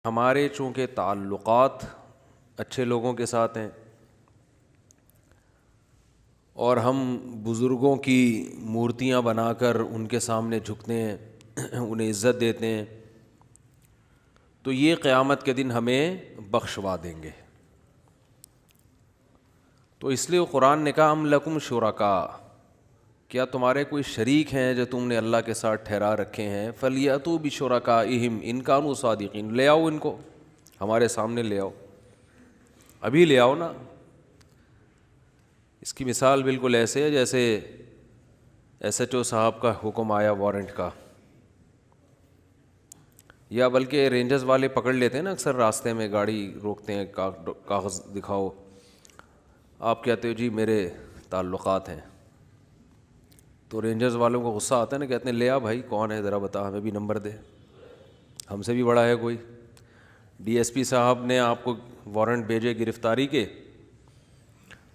ہمارے چونکہ تعلقات اچھے لوگوں کے ساتھ ہیں اور ہم بزرگوں کی مورتیاں بنا کر ان کے سامنے جھکتے ہیں، انہیں عزت دیتے ہیں، تو یہ قیامت کے دن ہمیں بخشوا دیں گے۔ تو اس لیے قرآن نے کہا ام لکم شرکاء، کیا تمہارے کوئی شریک ہیں جو تم نے اللہ کے ساتھ ٹھہرا رکھے ہیں؟ فلیأتوا بشرکائہم ان کانوا صادقین، لے آؤ ان کو، ہمارے سامنے لے آؤ، ابھی لے آؤ نا۔ اس کی مثال بالکل ایسے ہے جیسے ایس ایچ او صاحب کا حکم آیا وارنٹ کا، یا بلکہ رینجرز والے پکڑ لیتے ہیں نا، اکثر راستے میں گاڑی روکتے ہیں، کاغذ دکھاؤ، آپ کہتے ہو جی میرے تعلقات ہیں، تو رینجرز والوں کو غصہ آتا ہے نا، کہتے ہیں لے آ بھائی، کون ہے ذرا بتا، ہمیں بھی نمبر دے، ہم سے بھی بڑا ہے کوئی۔ ڈی ایس پی صاحب نے آپ کو وارنٹ بھیجے گرفتاری کے،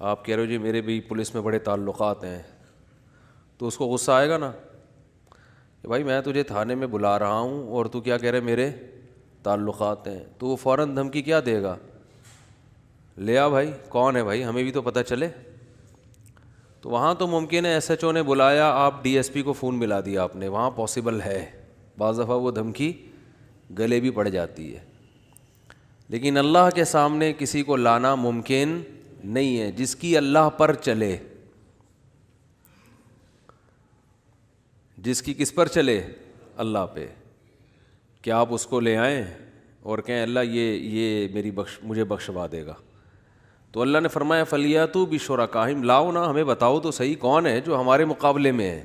آپ کہہ رہے ہو جی میرے بھی پولیس میں بڑے تعلقات ہیں، تو اس کو غصہ آئے گا نا کہ بھائی میں تجھے تھانے میں بلا رہا ہوں اور تو کیا کہہ رہے میرے تعلقات ہیں، تو وہ فوراً دھمکی کیا دے گا؟ لے آ بھائی، کون ہے بھائی، ہمیں بھی تو پتہ چلے۔ تو وہاں تو ممکن ہے ایس ایچ او نے بلایا، آپ ڈی ایس پی کو فون ملا دیا آپ نے، وہاں پاسبل ہے، بعض دفعہ وہ دھمکی گلے بھی پڑ جاتی ہے، لیکن اللہ کے سامنے کسی کو لانا ممکن نہیں ہے۔ جس کی اللہ پر چلے، جس کی کس پر چلے؟ اللہ پہ، کیا آپ اس کو لے آئیں اور کہیں اللہ یہ میری مجھے بخشوا دے گا؟ تو اللہ نے فرمایا فلیاتوا بشرکائہم، لاؤ نا، ہمیں بتاؤ تو صحیح کون ہے جو ہمارے مقابلے میں ہے،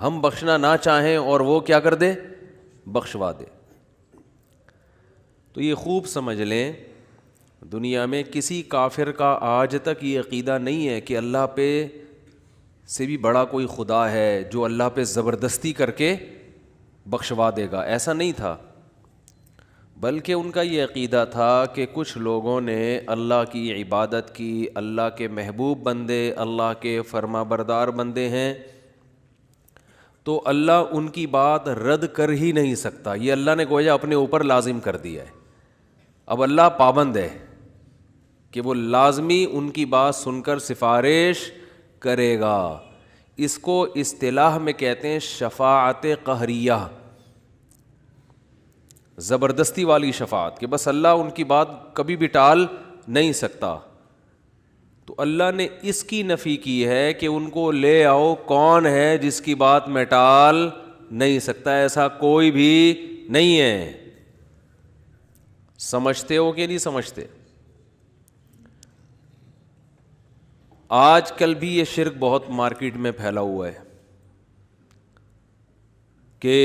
ہم بخشنا نہ چاہیں اور وہ کیا کر دے؟ بخشوا دے۔ تو یہ خوب سمجھ لیں، دنیا میں کسی کافر کا آج تک یہ عقیدہ نہیں ہے کہ اللہ پہ سے بھی بڑا کوئی خدا ہے جو اللہ پہ زبردستی کر کے بخشوا دے گا، ایسا نہیں تھا، بلکہ ان کا یہ عقیدہ تھا کہ کچھ لوگوں نے اللہ کی عبادت کی، اللہ کے محبوب بندے، اللہ کے فرما بردار بندے ہیں، تو اللہ ان کی بات رد کر ہی نہیں سکتا، یہ اللہ نے گویا اپنے اوپر لازم کر دیا ہے۔ اب اللہ پابند ہے کہ وہ لازمی ان کی بات سن کر سفارش کرے گا۔ اس کو اصطلاح میں کہتے ہیں شفاعت قہریہ، زبردستی والی شفاعت، کہ بس اللہ ان کی بات کبھی بھی ٹال نہیں سکتا۔ تو اللہ نے اس کی نفی کی ہے کہ ان کو لے آؤ، کون ہے جس کی بات میں ٹال نہیں سکتا، ایسا کوئی بھی نہیں ہے۔ سمجھتے ہو کہ نہیں سمجھتے؟ آج کل بھی یہ شرک بہت مارکیٹ میں پھیلا ہوا ہے کہ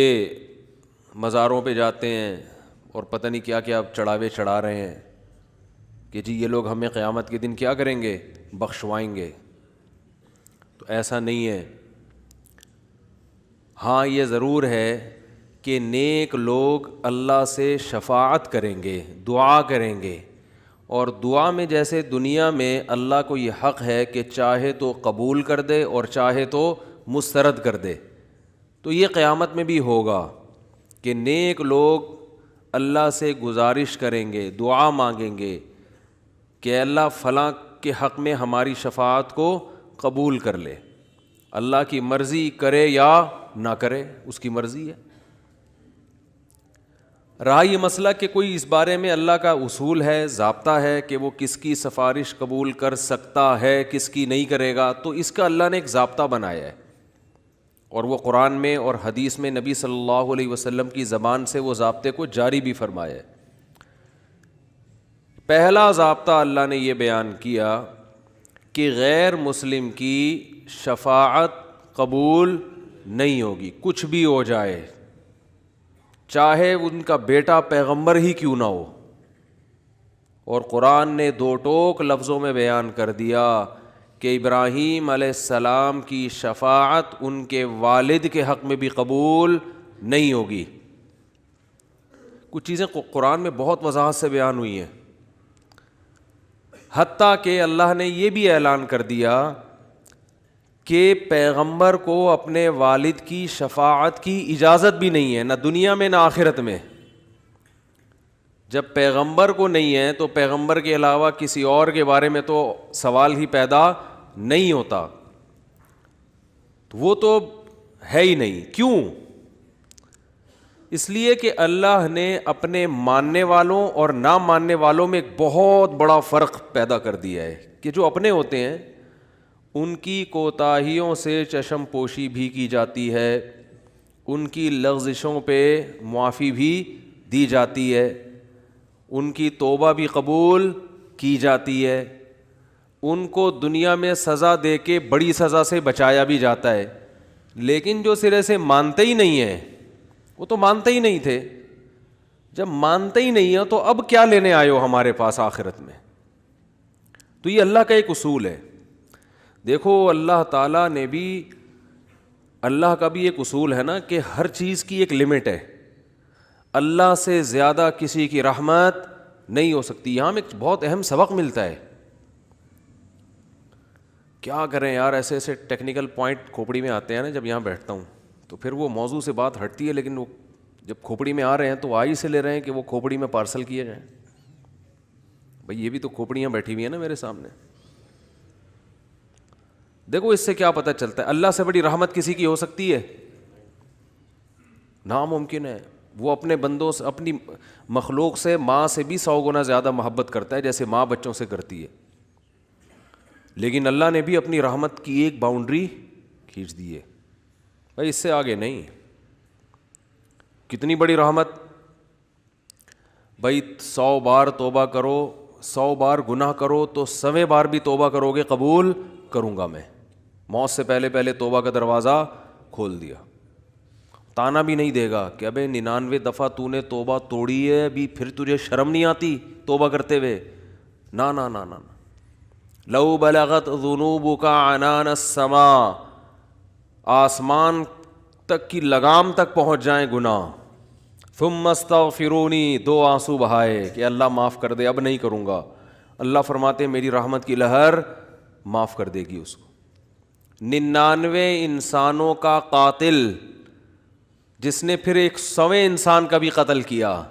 مزاروں پہ جاتے ہیں اور پتہ نہیں کیا کیا چڑھاوے چڑھا رہے ہیں کہ جی یہ لوگ ہمیں قیامت کے دن کیا کریں گے؟ بخشوائیں گے۔ تو ایسا نہیں ہے۔ ہاں یہ ضرور ہے کہ نیک لوگ اللہ سے شفاعت کریں گے، دعا کریں گے، اور دعا میں جیسے دنیا میں اللہ کو یہ حق ہے کہ چاہے تو قبول کر دے اور چاہے تو مسترد کر دے، تو یہ قیامت میں بھی ہوگا کہ نیک لوگ اللہ سے گزارش کریں گے، دعا مانگیں گے کہ اللہ فلاں کے حق میں ہماری شفاعت کو قبول کر لے، اللہ کی مرضی کرے یا نہ کرے، اس کی مرضی ہے۔ رہا یہ مسئلہ کہ کوئی اس بارے میں اللہ کا اصول ہے، ضابطہ ہے کہ وہ کس کی سفارش قبول کر سکتا ہے، کس کی نہیں کرے گا، تو اس کا اللہ نے ایک ضابطہ بنایا ہے، اور وہ قرآن میں اور حدیث میں نبی صلی اللہ علیہ وسلم کی زبان سے وہ ضابطے کو جاری بھی فرمایا ہے۔ پہلا ضابطہ اللہ نے یہ بیان کیا کہ غیر مسلم کی شفاعت قبول نہیں ہوگی، کچھ بھی ہو جائے، چاہے ان کا بیٹا پیغمبر ہی کیوں نہ ہو۔ اور قرآن نے دو ٹوک لفظوں میں بیان کر دیا کہ ابراہیم علیہ السلام کی شفاعت ان کے والد کے حق میں بھی قبول نہیں ہوگی۔ کچھ چیزیں قرآن میں بہت وضاحت سے بیان ہوئی ہیں، حتیٰ کہ اللہ نے یہ بھی اعلان کر دیا کہ پیغمبر کو اپنے والد کی شفاعت کی اجازت بھی نہیں ہے، نہ دنیا میں نہ آخرت میں۔ جب پیغمبر کو نہیں ہے تو پیغمبر کے علاوہ کسی اور کے بارے میں تو سوال ہی پیدا نہیں ہوتا، تو وہ تو ہے ہی نہیں. کیوں؟ اس لیے کہ اللہ نے اپنے ماننے والوں اور نہ ماننے والوں میں ایک بہت بڑا فرق پیدا کر دیا ہے کہ جو اپنے ہوتے ہیں ان کی کوتاہیوں سے چشم پوشی بھی کی جاتی ہے، ان کی لغزشوں پہ معافی بھی دی جاتی ہے، ان کی توبہ بھی قبول کی جاتی ہے، ان کو دنیا میں سزا دے کے بڑی سزا سے بچایا بھی جاتا ہے. لیکن جو سرے سے مانتے ہی نہیں ہیں وہ تو مانتے ہی نہیں تھے. جب مانتے ہی نہیں ہیں تو اب کیا لینے آئے ہو ہمارے پاس آخرت میں؟ تو یہ اللہ کا ایک اصول ہے. دیکھو اللہ تعالیٰ نے بھی، اللہ کا بھی ایک اصول ہے نا کہ ہر چیز کی ایک لمٹ ہے. اللہ سے زیادہ کسی کی رحمت نہیں ہو سکتی. یہاں میں ایک بہت اہم سبق ملتا ہے. کیا کریں یار، ایسے ایسے ٹیکنیکل پوائنٹ کھوپڑی میں آتے ہیں نا جب یہاں بیٹھتا ہوں تو پھر وہ موضوع سے بات ہٹتی ہے، لیکن وہ جب کھوپڑی میں آ رہے ہیں تو آئی سے لے رہے ہیں کہ وہ کھوپڑی میں پارسل کیے جائیں. بھئی یہ بھی تو کھوپڑیاں بیٹھی ہوئی ہیں نا میرے سامنے. دیکھو اس سے کیا پتہ چلتا ہے، اللہ سے بڑی رحمت کسی کی ہو سکتی ہے؟ ناممکن ہے. وہ اپنے بندوں سے، اپنی مخلوق سے، ماں سے بھی 100 گنا زیادہ محبت کرتا ہے جیسے ماں بچوں سے کرتی ہے. لیکن اللہ نے بھی اپنی رحمت کی ایک باؤنڈری کھینچ دی ہے. بھائی اس سے آگے نہیں. کتنی بڑی رحمت! بھائی 100 بار توبہ کرو، 100 بار گناہ کرو تو 100ویں بار بھی توبہ کرو گے قبول کروں گا میں. موت سے پہلے پہلے توبہ کا دروازہ کھول دیا. تانا بھی نہیں دے گا کہ ابے 99 دفعہ تو نے توبہ توڑی ہے، ابھی پھر تجھے شرم نہیں آتی توبہ کرتے ہوئے؟ نا نا نا نا. لو بلغت ذنوبک عنان السماء، آسمان تک کی لگام تک پہنچ جائیں گناہ. ثم استغفرونی، 2 آنسو بہائے کہ اللہ معاف کر دے، اب نہیں کروں گا. اللہ فرماتے میری رحمت کی لہر معاف کر دے گی اس کو. 99 انسانوں کا قاتل جس نے پھر 100ویں انسان کا بھی قتل کیا،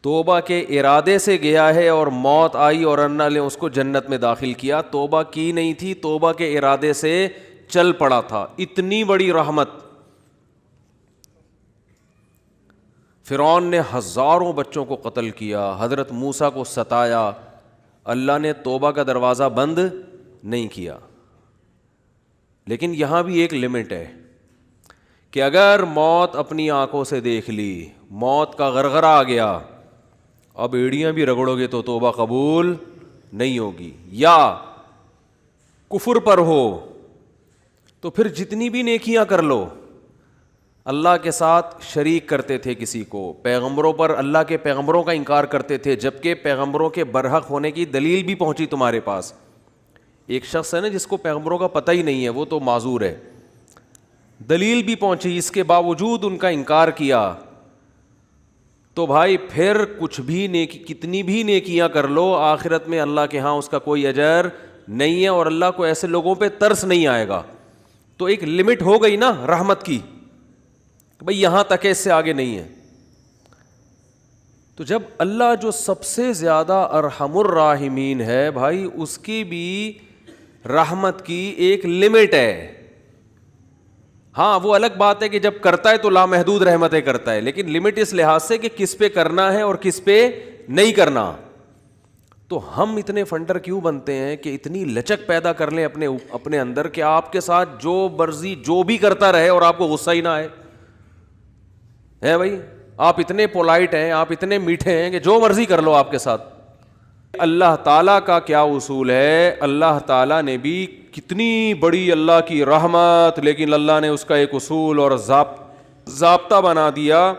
توبہ کے ارادے سے گیا ہے اور موت آئی اور اللہ نے اس کو جنت میں داخل کیا. توبہ کی نہیں تھی، توبہ کے ارادے سے چل پڑا تھا. اتنی بڑی رحمت. فرعون نے ہزاروں بچوں کو قتل کیا، حضرت موسیٰ کو ستایا، اللہ نے توبہ کا دروازہ بند نہیں کیا. لیکن یہاں بھی ایک لمٹ ہے کہ اگر موت اپنی آنکھوں سے دیکھ لی، موت کا غرغرہ آ گیا، اب ایڑیاں بھی رگڑو گے تو توبہ قبول نہیں ہوگی. یا کفر پر ہو تو پھر جتنی بھی نیکیاں کر لو، اللہ کے ساتھ شریک کرتے تھے کسی کو، پیغمبروں پر، اللہ کے پیغمبروں کا انکار کرتے تھے جبکہ پیغمبروں کے برحق ہونے کی دلیل بھی پہنچی تمہارے پاس. ایک شخص ہے نا جس کو پیغمبروں کا پتہ ہی نہیں ہے، وہ تو معذور ہے. دلیل بھی پہنچی، اس کے باوجود ان کا انکار کیا، تو بھائی پھر کچھ بھی نیکی، کتنی بھی نیکیاں کر لو، آخرت میں اللہ کے ہاں اس کا کوئی اجر نہیں ہے اور اللہ کو ایسے لوگوں پہ ترس نہیں آئے گا. تو ایک لمٹ ہو گئی نا رحمت کی، بھئی یہاں تک ہے، اس سے آگے نہیں ہے. تو جب اللہ جو سب سے زیادہ ارحم الراحمین ہے بھائی، اس کی بھی رحمت کی ایک لمٹ ہے. ہاں وہ الگ بات ہے کہ جب کرتا ہے تو لامحدود رحمتیں کرتا ہے، لیکن لمٹ اس لحاظ سے کہ کس پہ کرنا ہے اور کس پہ نہیں کرنا. تو ہم اتنے فنڈر کیوں بنتے ہیں کہ اتنی لچک پیدا کر لیں اپنے اندر کہ آپ کے ساتھ جو مرضی جو بھی کرتا رہے اور آپ کو غصہ ہی نہ آئے. ہے بھائی آپ اتنے پولائٹ ہیں، آپ اتنے میٹھے ہیں کہ جو مرضی کر لو آپ کے ساتھ. اللہ تعالیٰ کا کیا اصول ہے؟ اللہ تعالیٰ نے بھی کتنی بڑی اللہ کی رحمت، لیکن اللہ نے اس کا ایک اصول اور ضابطہ بنا دیا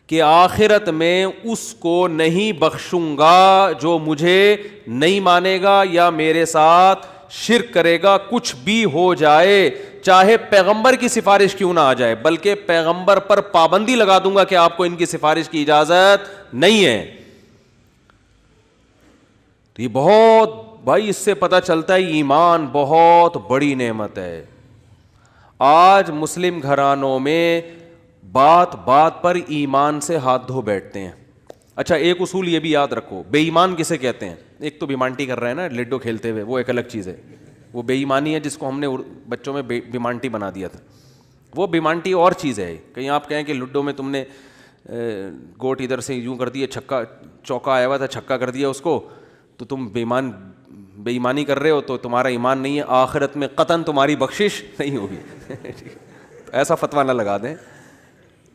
کہ آخرت میں اس کو نہیں بخشوں گا جو مجھے نہیں مانے گا یا میرے ساتھ شرک کرے گا، کچھ بھی ہو جائے، چاہے پیغمبر کی سفارش کیوں نہ آ جائے، بلکہ پیغمبر پر پابندی لگا دوں گا کہ آپ کو ان کی سفارش کی اجازت نہیں ہے. تو یہ بہت بھائی اس سے پتہ چلتا ہے ایمان بہت بڑی نعمت ہے. آج مسلم گھرانوں میں بات بات پر ایمان سے ہاتھ دھو بیٹھتے ہیں. اچھا ایک اصول یہ بھی یاد رکھو, بے ایمان کسے کہتے ہیں؟ ایک تو بیمانٹی کر رہا ہے نا لڈو کھیلتے ہوئے, وہ ایک الگ چیز ہے, وہ بے ایمانی ہے جس کو ہم نے بچوں میں بیمانٹی بنا دیا تھا. وہ بیمانٹی اور چیز ہے. کہیں آپ کہیں کہ لڈو میں تم نے گوٹ ادھر سے یوں کر دیا, چھکا چوکا آیا ہوا تھا چھکا کر دیا اس کو, تو تم بے ایمانی کر رہے ہو, تو تمہارا ایمان نہیں ہے, آخرت میں قطعاً تمہاری بخشش نہیں ہوگی. ایسا فتویٰ نہ لگا دیں.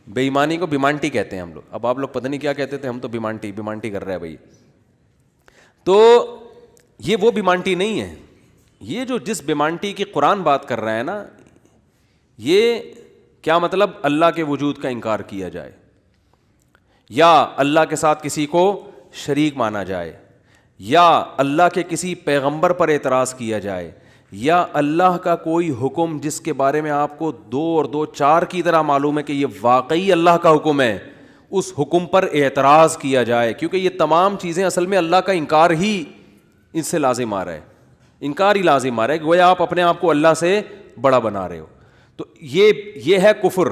بے ایمانی کو بیمانٹی کہتے ہیں ہم لوگ. اب آپ لوگ پتہ نہیں کیا کہتے تھے, ہم تو بیمانٹی کر رہے ہیں بھائی. تو یہ وہ بیمانٹی نہیں ہے. یہ جو جس بیمانٹی کی قرآن بات کر رہا ہے نا, یہ کیا مطلب؟ اللہ کے وجود کا انکار کیا جائے, یا اللہ کے ساتھ کسی کو شریک مانا جائے, یا اللہ کے کسی پیغمبر پر اعتراض کیا جائے, یا اللہ کا کوئی حکم جس کے بارے میں آپ کو 2 اور 2 4 کی طرح معلوم ہے کہ یہ واقعی اللہ کا حکم ہے, اس حکم پر اعتراض کیا جائے. کیونکہ یہ تمام چیزیں اصل میں اللہ کا انکار ہی اس سے لازم آ رہا ہے, انکار ہی لازم آ رہا ہے, گویا آپ اپنے آپ کو اللہ سے بڑا بنا رہے ہو. تو یہ ہے کفر.